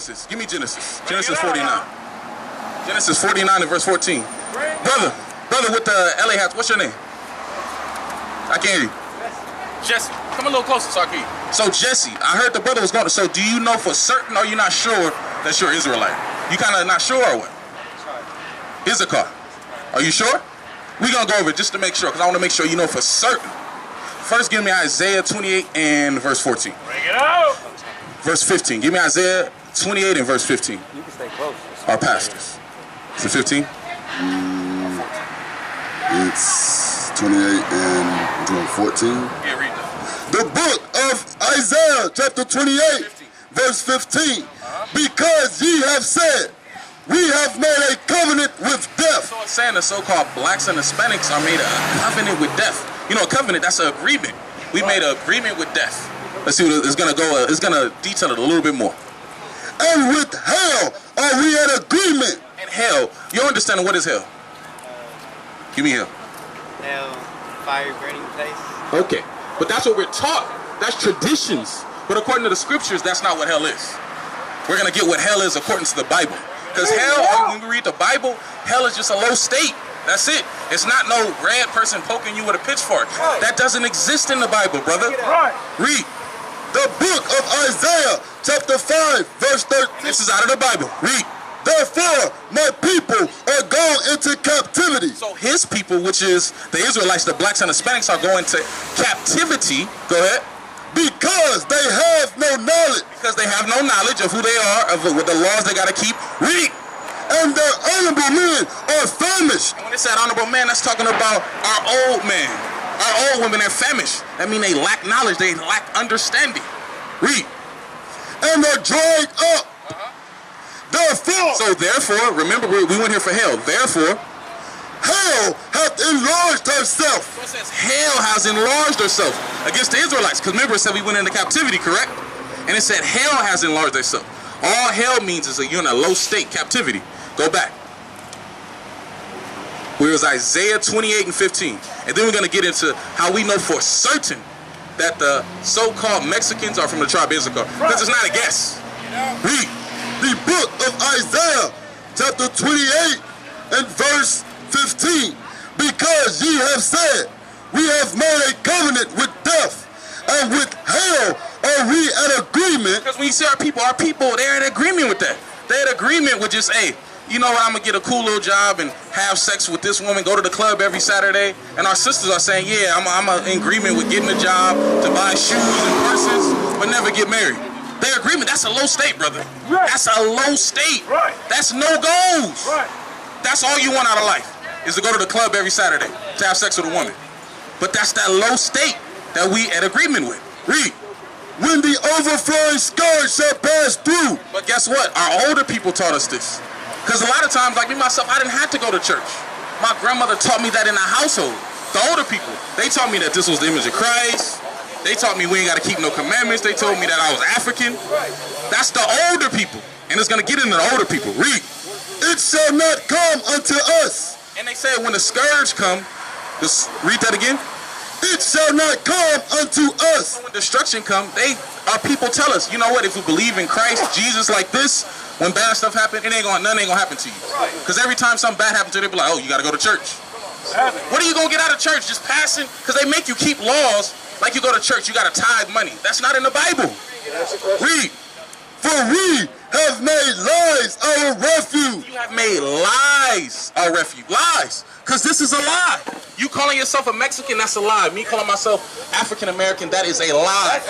Genesis. Give me Genesis. Genesis 49. Genesis 49 and verse 14. Brother with the LA hats, what's your name? I can't hear you. Jesse. Come a little closer so I can hear you. So Jesse, I heard the brother was going to, so do you know for certain or are you not sure that you're Israelite? You kind of not sure or what? Issachar. Are you sure? We're going to go over it just to make sure, because I want to make sure you know for certain. First, give me Isaiah 28 and verse 14. Bring it out. Verse 15. Give me Isaiah 28 and verse 15. You can stay close. Our pastors. Is it 15? It's 28 and 14. Yeah, read that. The book of Isaiah, chapter 28, 15. verse 15. Because ye have said, we have made a covenant with death. So it's saying the so-called blacks and Hispanics are made a covenant with death. You know, a covenant, that's an agreement. We made an agreement with death. Let's see what it's going to go. It's going to detail it a little bit more. And with hell are we at agreement. And hell, you understand what is hell? Give me hell. Hell, fire burning place. Okay, but that's what we're taught. That's traditions. But according to the scriptures, that's not what hell is. We're going to get what hell is according to the Bible. Because hell, when we read the Bible, hell is just a low state. That's it. It's not no red person poking you with a pitchfork. That doesn't exist in the Bible, brother. Read. The book of Isaiah, chapter 5, verse 13. This is out of the Bible. Read. Therefore, my people are gone into captivity. So his people, which is the Israelites, the blacks and Hispanics, are going to captivity. Go ahead. Because they have no knowledge. Because they have no knowledge of who they are, of what the laws they got to keep. Read. And their honorable men are famished. And when it said honorable man, that's talking about our old men. Our old women are famished. That means they lack knowledge. They lack understanding. Read. And are dried up. Therefore, remember we went here for hell. Therefore, hell hath enlarged herself. So it says hell has enlarged herself against the Israelites. Because remember it said we went into captivity, correct? And it said hell has enlarged herself. All hell means is that you're in a low state, captivity. Go back. Where was Isaiah 28 and 15. And then we're going to get into how we know for certain that the so-called Mexicans are from the tribe of Issachar. Because it's not a guess. Read. The book of Isaiah, chapter 28 and verse 15. Because ye have said, we have made a covenant with death, and with hell are we at agreement. Because when you see our people, they're in agreement with that. They're in agreement with just, hey, you know what, I'm going to get a cool little job and have sex with this woman, go to the club every Saturday. And our sisters are saying, yeah, I'm in agreement with getting a job, to buy shoes and purses, but never get married. Their agreement, that's a low state, brother. Right. That's a low state. Right. That's no goals. Right. That's all you want out of life, is to go to the club every Saturday, to have sex with a woman. But that's that low state that we at agreement with. Read. When the overflowing scourge shall pass through. But guess what? Our older people taught us this. Because a lot of times, like me myself, I didn't have to go to church. My grandmother taught me that in the household. The older people, they taught me that this was the image of Christ. They taught me we ain't got to keep no commandments. They told me that I was African. That's the older people. And it's going to get into the older people. Read. It shall not come unto us. And they said when the scourge come, just read that again. It shall not come unto us. So when destruction come, our people tell us, you know what, if we believe in Christ, Jesus like this, when bad stuff happen, nothing ain't gonna happen to you. Because every time something bad happens to you, they be like, oh, you got to go to church. What are you going to get out of church? Just passing? Because they make you keep laws. Like you go to church, you got to tithe money. That's not in the Bible. Read. For we have made lies our refuge. You have made lies our refuge. Lies. Because this is a lie. You calling yourself a Mexican, that's a lie. Me calling myself African American, that is a lie.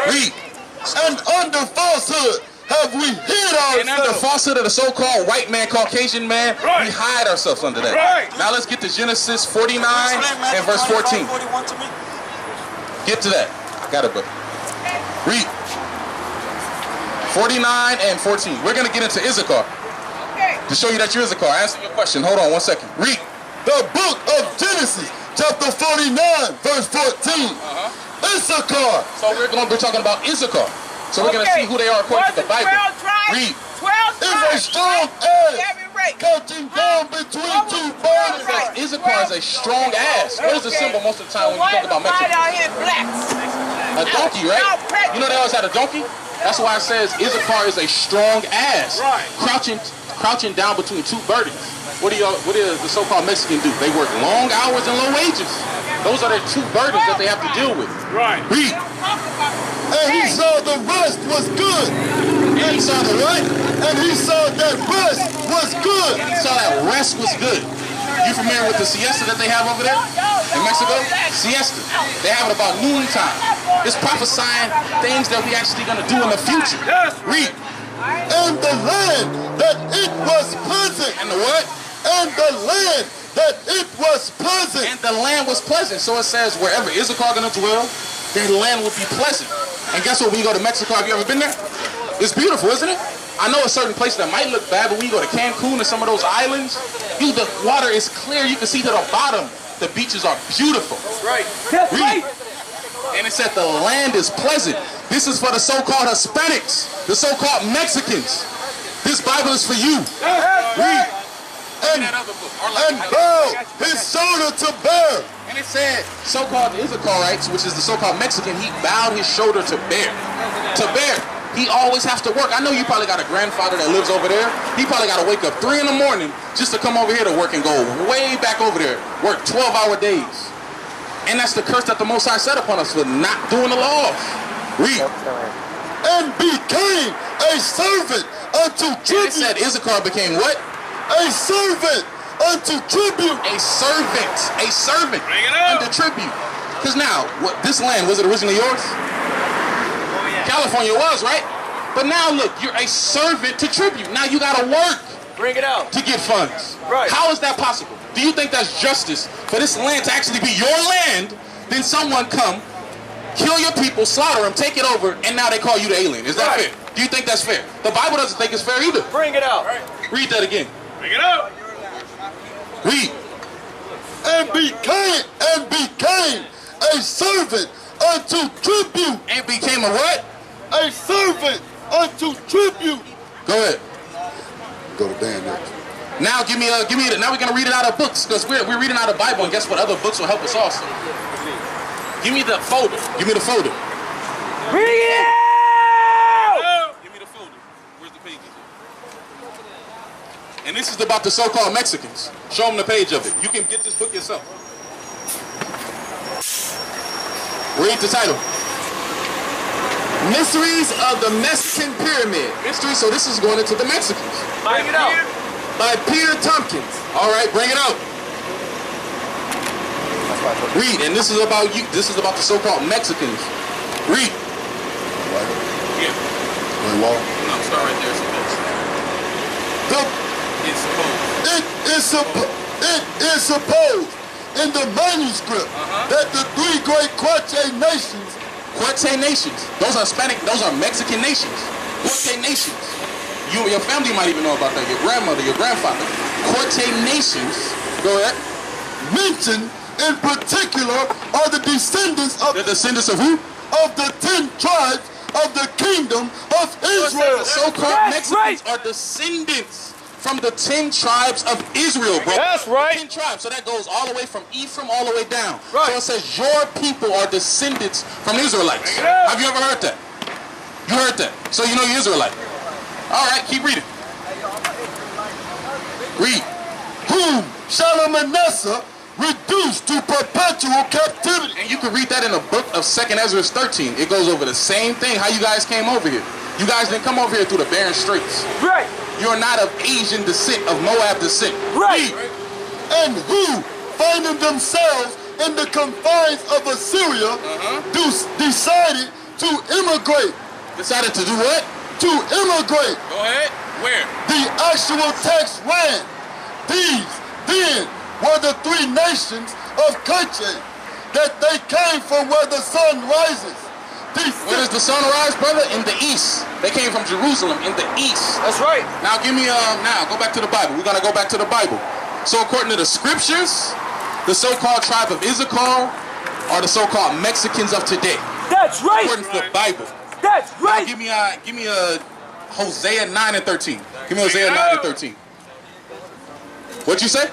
Read. And under falsehood have we hid ourselves. And under falsehood of the so-called white man, Caucasian man, we hide ourselves under that. Now let's get to Genesis 49 and verse 14. Get to that. Got it, buddy. Read. 49 and 14. We're going to get into Issachar. To show you that you're Issachar. Answer your question. Hold on 1 second. Read. The book of Genesis, chapter 49, verse 14. Issachar. So we're talking about Issachar. So we're going to see who they are according to the Bible. Read. 12 is a strong ass counting down between two bodies. Issachar is a strong ass. What is the symbol most of the time when you talk about Mexico? A donkey, right? You know they always had a donkey? That's why it says Issachar is a strong ass. Right. Crouching down between two burdens. What do the so-called Mexican do? They work long hours and low wages. Those are their two burdens that they have to deal with. Right. Read. And he saw the rest was good. And he saw the what? And he saw that rest was good. And he saw that rest was good. You familiar with the siesta that they have over there in Mexico? Siesta. They have it about noontime. It's prophesying things that we actually gonna do in the future. Yes. Read. And the land that it was pleasant. And the what? And the land that it was pleasant. And the land was pleasant. So it says wherever Issachar gonna dwell, their land would be pleasant. And guess what? When you go to Mexico, have you ever been there? It's beautiful, isn't it? I know a certain place that might look bad, but when you go to Cancun and some of those islands, the water is clear. You can see to the bottom. The beaches are beautiful. Right. That's right. And it said the land is pleasant. This is for the so-called Hispanics, the so-called Mexicans. This Bible is for you. Read. And bowed his shoulder to bear. And it said, so-called Issacharites, which is the so-called Mexican, he bowed his shoulder to bear. To bear. He always has to work. I know you probably got a grandfather that lives over there. He probably got to wake up 3 in the morning just to come over here to work and go way back over there. Work 12-hour days. And that's the curse that the Most High set upon us for not doing the laws. Read. And became a servant unto And it tribute. said Issachar became what? A servant unto tribute. A servant. A servant. Bring it up. Under tribute. Because now, this land, was it originally yours? Oh, yeah. California was, right? But now look, you're a servant to tribute. Now you gotta work Bring it out. to get funds. Right. How is that possible? Do you think that's justice for this land to actually be your land? Then someone come, kill your people, slaughter them, take it over, and now they call you the alien. Is that Right. fair? Do you think that's fair? The Bible doesn't think it's fair either. Bring it out. Read that again. Bring it out. Read. And became a servant unto tribute. And became a what? A servant unto tribute. Go ahead. Go to Dan next. Now give me now we're gonna read it out of books because we're reading out of the Bible, and guess what? Other books will help us also. Give me the folder. Give me the folder. Bring it out. Give me the folder. Where's the pages? And this is about the so-called Mexicans. Show them the page of it. You can get this book yourself. Read the title. Mysteries of the Mexican Pyramid Mystery. So this is going into the Mexicans. Bring it out. by Peter Tompkins. All right, bring it out. Read, and this is about you. This is about the so-called Mexicans. Read. Yeah. Wall. No, start right there. It is supposed in the manuscript that the 3 great Quache nations. Quache nations. Those are Hispanic. Those are Mexican nations. Quache nations. You, your family might even know about that. Your grandmother, your grandfather. Quache nations. Go ahead. Mentioned in particular are the descendants of The descendants of who? of the 10 tribes of the kingdom of Israel. The so-called That's Mexicans right. are descendants from the 10 tribes of Israel, bro. That's right. 10 tribes. So that goes all the way from Ephraim all the way down. Right. So it says your people are descendants from Israelites. Yeah. Have you ever heard that? You heard that. So you know you're Israelite. All right, keep reading. Read. Whom Shalmaneser reduced to perpetual captivity. And you can read that in the book of 2nd Ezra 13. It goes over the same thing, how you guys came over here. You guys didn't come over here through the barren straits. Right. You're not of Asian descent, of Moab descent. Right. Read. And who, finding themselves in the confines of Assyria, decided to immigrate. Decided to do what? To immigrate. Go ahead. Where? The actual text ran. These then were the 3 nations of Quache, that they came from where the sun rises. Where does the sun rise, brother? In the east. They came from Jerusalem in the east. That's right. Now give me now go back to the Bible. We're gonna go back to the Bible. So according to the scriptures, the so-called tribe of Issachar are the so-called Mexicans of today. That's right. According to the Bible. That's Now right. give me a Hosea 9 and 13. Give me Hosea 9 and 13. What'd you say?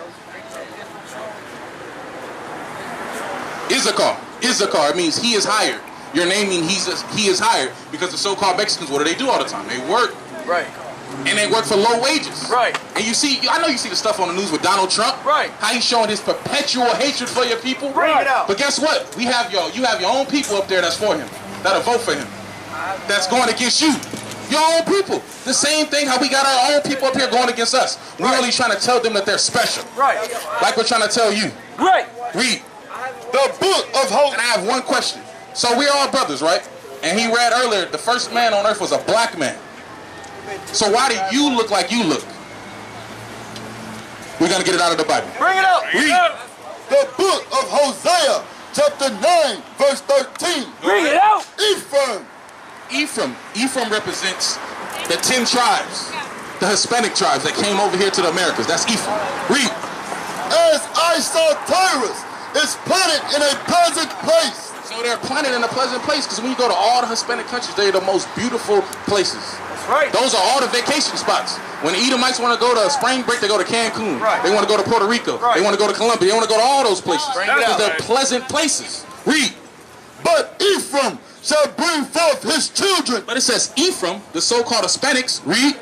Issachar. Issachar means he is higher. You're naming he is hired because the so-called Mexicans, what do they do all the time? They work. Right. And they work for low wages. Right. And you see, I know you see the stuff on the news with Donald Trump. Right. How he's showing his perpetual hatred for your people. Bring it out. But guess what? You have your own people up there that's for him, that'll vote for him. That's going against you. Your own people. The same thing how we got our own people up here going against us. We're only trying to tell them that they're special. Right. Like we're trying to tell you. Right. Read. The book of Hosea. And I have one question. So we're all brothers, right? And he read earlier, the first man on earth was a black man. So why do you look like you look? We're going to get it out of the Bible. Bring it out. Read. The book of Hosea, chapter 9, verse 13. Bring it out. Ephraim represents the 10 tribes, the Hispanic tribes that came over here to the Americas. That's Ephraim. Read. As ISSACHAR is planted in a pleasant place. So they're planted in a pleasant place because when you go to all the Hispanic countries, they're the most beautiful places. That's right. Those are all the vacation spots. When the Edomites want to go to spring break, they go to Cancun. Right. They want to go to Puerto Rico. Right. They want to go to Colombia. They want to go to all those places. Bring it Because out. they're pleasant places. Read. But Ephraim shall bring forth his children But it says Ephraim, the so-called Hispanics, read,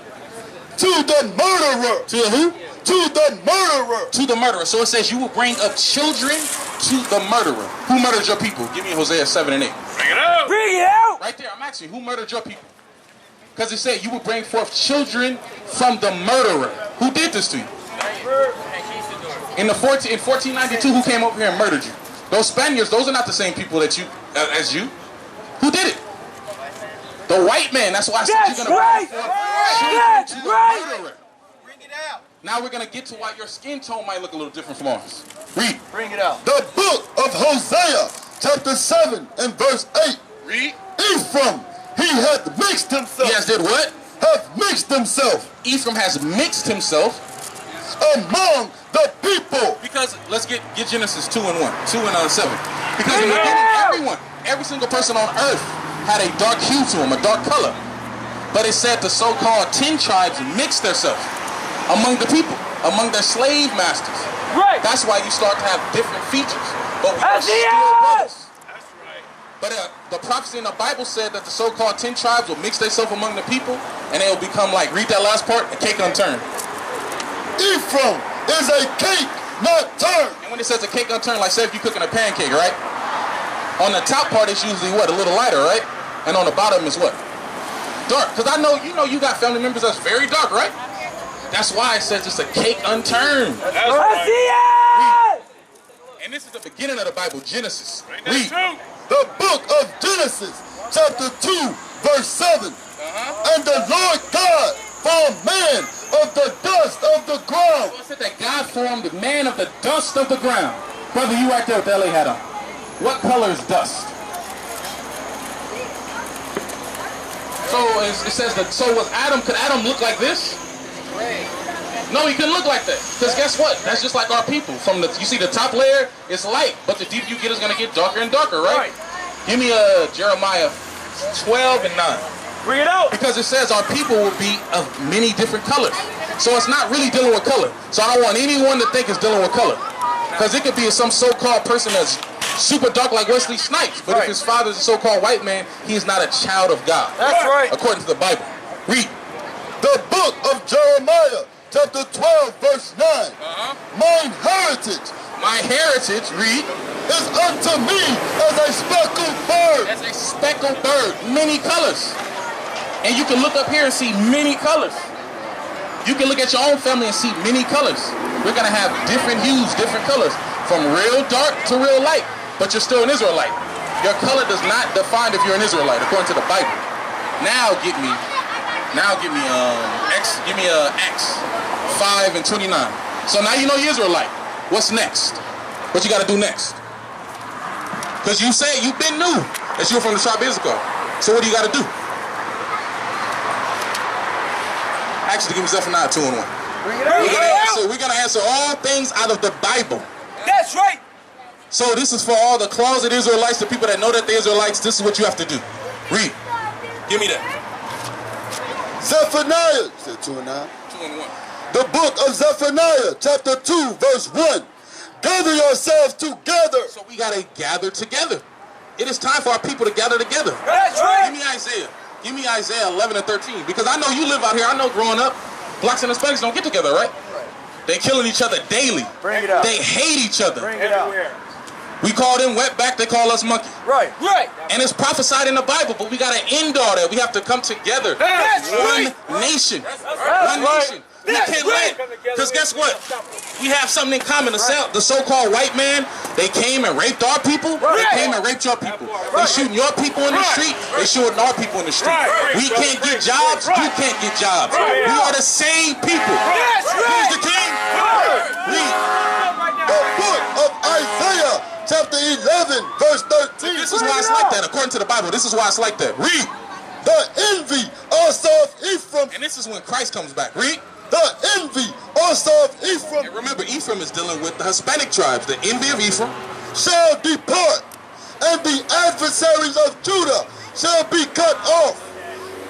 to the murderer. to the who? To the murderer. To the murderer. So it says you will bring up children to the murderer. Who murdered your people? Give me Hosea 7 and 8. Bring it out. Bring it out. Right there, I'm asking you, who murdered your people? Because it said you will bring forth children from the murderer. Who did this to you? In 1492, who came over here and murdered you? Those Spaniards, those are not the same people that as you. Who did it? The white man. That's why I said That's you're going right. to bring forth children That's to the right. murderer. Bring it out. Now we're going to get to why your skin tone might look a little different from ours. Read. Bring it out. The book of Hosea, chapter 7 and verse 8. Read. Ephraim, he hath mixed himself. He has did what? Hath mixed himself Ephraim has mixed himself. among the people. Because let's get Genesis 2 and 1, 2 and 7. Because in the beginning, every single person on earth had a dark hue to them, a dark color. But it said the so-called 10 tribes mixed themselves among the people, among their slave masters. Right. That's why you start to have different features. But we are That's still it. brothers. But the prophecy in the Bible said that the so-called 10 tribes will mix themselves among the people, and they will become like, read that last part, a cake unturned. Ephraim is a cake not turned. And when it says a cake unturned, like say if you're cooking a pancake, right? On the top part, it's usually what? A little lighter, right? And on the bottom is what? Dark. Because I know, you got family members that's very dark, right? That's why it says it's a cake unturned. That's right. And this is the beginning of the Bible, Genesis. Read. The book of Genesis, chapter 2, verse 7. And the Lord God formed man of the dust of the ground. So it said that God formed man of the dust of the ground. Brother, you right there with the LA hat on. What color is dust? So it says that, so was Adam, could Adam look like this? No, he couldn't look like that. Because guess what? That's just like our people. You see the top layer, it's light, but the deeper you get, it's going to get darker and darker, right? Give me Jeremiah 12 and 9. Bring it out. Because it says our people will be of many different colors. So it's not really dealing with color. So I don't want anyone to think it's dealing with color. Because it could be some so-called person that's super dark like Wesley Snipes. But if his father's a so-called white man, he is not a child of God. That's right. According to the Bible. Read. The book of Jeremiah, chapter 12, verse 9. Mine heritage, My heritage, read, is unto me as a speckled bird. as a speckled bird, many colors. And you can look up here and see many colors. You can look at your own family and see many colors. We're going to have different hues, different colors, from real dark to real light. But you're still an Israelite. Your color does not define if you're an Israelite, according to the Bible. Now give me Acts 5 and 29. So now you know you're Israelite. What's next? What you got to do next? Because you say you've been new that you're from the tribe of Issachar. So what do you got to do? Actually, give me Zephaniah 2 and 1. We're gonna answer all things out of the Bible. That's right. So this is for all the closet Israelites, the people that know that they're Israelites. This is what you have to do. Read. Give me that. Zephaniah, is it 2 and 9? 2 and 1. The book of Zephaniah, chapter 2, verse 1. Gather yourselves together. So we gotta gather together. It is time for our people to gather together. That's right. Give me Isaiah. Give me Isaiah 11 and 13. Because I know you live out here. I know growing up, blacks and Hispanics don't get together, right? They killing each other daily. Bring it out. They hate each other. Bring it out. We call them wetback, they call us monkey. Right. Right. And it's prophesied in the Bible, but we got to end all that. We have to come together. That's One right. nation. That's One right. nation. We That's can't right. let, because guess what? We have something in common. The so-called white man, they came and raped our people. Right. They came and raped your people. They shooting your people in the street. They shooting our people in the street. Right. We can't get jobs. You can't get jobs. Right. We are the same people. That's right. Who's the king? Read. The book of Isaiah, chapter 11, verse 13. This is why it's like that. According to the Bible, this is why it's like that. Read. The envy also of Ephraim. And this is when Christ comes back. Read. The envy also of Ephraim And remember, Ephraim is dealing with the Hispanic tribes. The envy of Ephraim. shall depart, and the adversaries of Judah shall be cut off.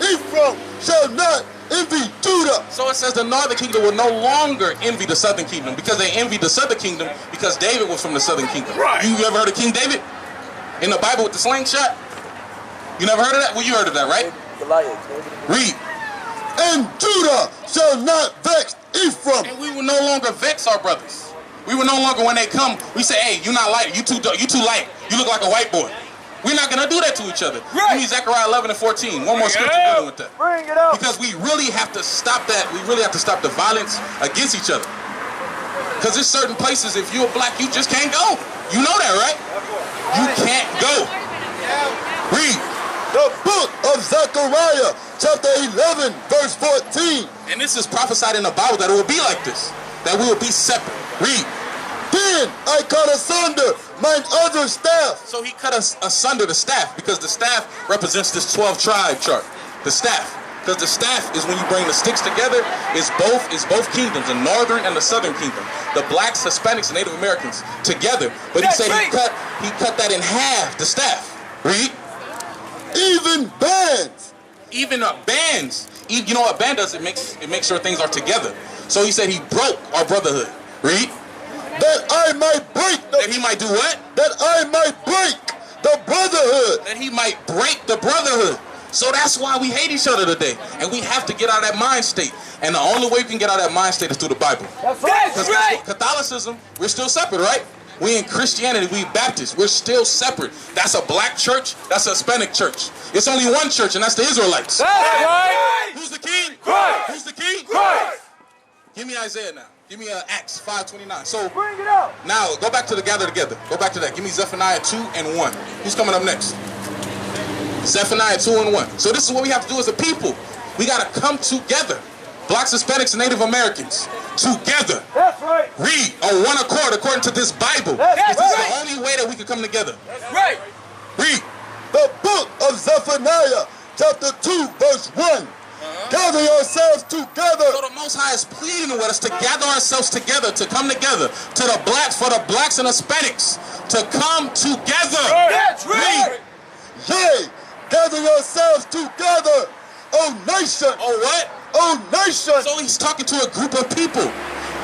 Ephraim shall not envy Judah. So it says the northern kingdom will no longer envy the southern kingdom, because they envied the southern kingdom because David was from the southern kingdom. Right. You ever heard of King David in the Bible with the slingshot? You never heard of that? Well, you heard of that, right? Read. And Judah shall not vex Ephraim. And we will no longer vex our brothers. We will no longer, when they come, we say, hey, you're not light, you too light, you look like a white boy. We're not gonna do that to each other. Right. Give me Zechariah 11 and 14. One more scripture dealing with that. Bring it out. Because we really have to stop that. We really have to stop the violence against each other. Because there's certain places, if you're black, you just can't go. You know that, right? You can't go. Read. The book of Zechariah, chapter 11, verse 14. And this is prophesied in the Bible that it will be like this. That we will be separate. Read. Then I cut asunder mine other staff. So he cut us asunder the staff, because the staff represents this 12 tribe chart. The staff. Because the staff is when you bring the sticks together, is both kingdoms, the northern and the southern kingdom. The blacks, Hispanics, and Native Americans together. But he said he cut that in half, the staff. Read. Even bands. Even bands. You know what band does? It makes sure things are together. So he said he broke our brotherhood. Read. That I might break That he might do what? That I might break the brotherhood. That he might break the brotherhood. So that's why we hate each other today. And we have to get out of that mind state. And the only way we can get out of that mind state is through the Bible. That's right. Catholicism, we're still separate, right? We in Christianity, we Baptists, we're still separate. That's a black church, that's a Hispanic church. It's only one church, and that's the Israelites. That's right. Who's the king? Christ. Who's the king? Christ. Give me Isaiah now. Give me Acts 5:29. So Bring it out. now, go back to the gather together. Go back to that. Give me Zephaniah 2 and 1. Who's coming up next? Zephaniah 2 and 1. So this is what we have to do as a people. We got to come together. Blacks, Hispanics, and Native Americans. Together. That's right. Read on one accord according to this Bible. That's This is right. the only way that we can come together. That's right. Read. The book of Zephaniah, chapter 2, verse 1. Gather yourselves together. So the Most High is pleading with us to gather ourselves together, to come together, to the blacks, for the blacks and Hispanics, to come together. That's right. Read. Yea, gather yourselves together, O nation. Oh, what? O nation. So he's talking to a group of people.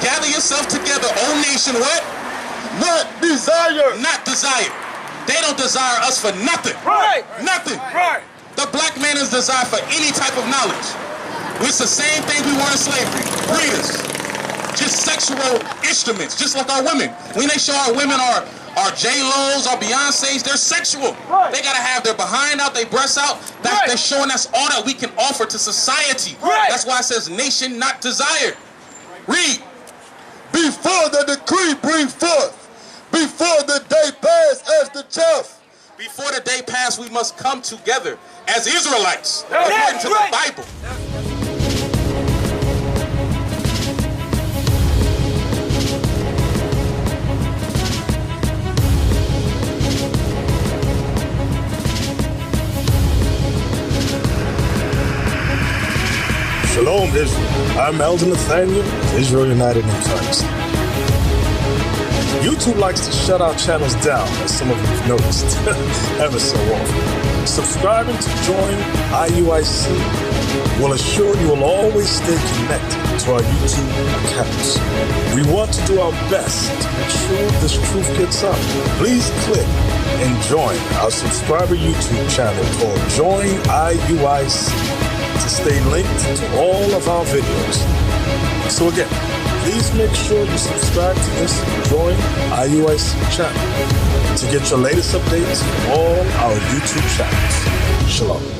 Gather yourself together, O nation, what? Not desire. Not desire. They don't desire us for nothing. Right. Nothing. Right. The black man is desired for any type of knowledge. It's the same thing we were in slavery. Breeders. Just sexual instruments, just like our women. When they show our women our J-Lo's, our Beyonce's, they're sexual. Right. They gotta have their behind out, their breasts out. Right. They're showing us all that we can offer to society. Right. That's why it says nation not desired. Read. Before the decree bring forth, before the day pass as the chaff. Before the day pass, we must come together as Israelites, That's according to right. the Bible. Shalom, Israel. I'm Elder Nathaniel, Israel United in Christ. YouTube likes to shut our channels down, as some of you have noticed, ever so often. Subscribing to join IUIC will assure you will always stay connected to our YouTube accounts. We want to do our best to make sure this truth gets out. Please click and join our subscriber YouTube channel called Join IUIC to stay linked to all of our videos. So again, please make sure you subscribe to this Join IUIC channel to get your latest updates from all our YouTube channels. Shalom.